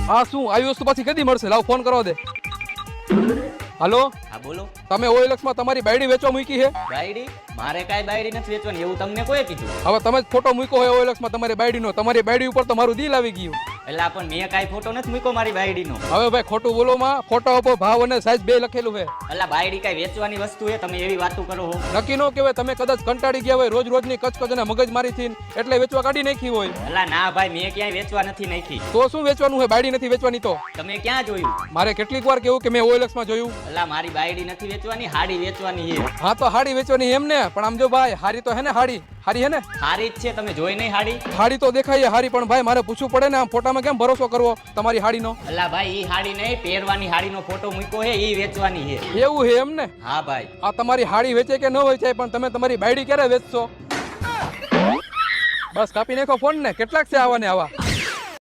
આ શું આવી વસ્તુ પાછી કદી મળશે? લાવ ફોન કરવા દે. હાલો, હા બોલો. તમે OLX માં તમારી બાયડી વેચવા મૂકી છે? બાયડી? મારે કાંઈ બાયડી નથી વેચવાની, એવું તમને કોઈ કીધું? હવે તમે જ ફોટો મૂક્યો હોય OLX માં તમારી બાયડીનો, તમારી બાયડી ઉપર તો મારું દિલ આવી ગયું. એટલે પણ મેં કાંઈ ફોટો નથી મૂક્યો મારી બાયડીનો. હવે ભાઈ ખોટું બોલો માં, ફોટો ઉપર ભાવ અને સાઈઝ બે લખેલું છે. એટલે બાયડી કાંઈ વેચવાની વસ્તુ છે? તમે એવી વાતો કરો છો. નક્કી નો કહેવાય, તમે કદાચ કંટાળી ગયા હોય રોજ રોજની કચકચ અને મગજમારી થી, એટલે વેચવા કાઢી નાખી હોય. એટલે ના ભાઈ, મેં ક્યાંય વેચવા નથી નાખી. તો શું વેચવાનું છે? બાયડી નથી વેચવાની તો? તમે ક્યાં જોયું? મારે કેટલીક વાર કેવું કે મેં OLX માં જોયું. એટલે મારી બાયડી નથી વેચવાની, હાડી વેચવાની છે. હા તો હાડી વેચવાની એમ ને, પણ આમ જો ભાઈ હારી તો હે ને, હાડી હારી હે ને? હારી જ છે, તમે જોઈ નહીં હાડી? હાડી તો દેખાય હારી, પણ ભાઈ મારે પૂછવું પડે ને, આમ ફોટામાં કેમ ભરોસો કરવો તમારી હાડીનો? એટલે ભાઈ ઈ હાડી નહીં, પહેરવાની હાડીનો ફોટો મૂક્યો છે, ઈ વેચવાની છે. એવું હે એમ ને? હા ભાઈ. આ તમારી હાડી વેચે કે ન વેચાય, પણ તમે તમારી બાયડી ક્યારે વેચશો? બસ કાપી નાખો ફોન ને. કેટલાક છે આવા ને આવા?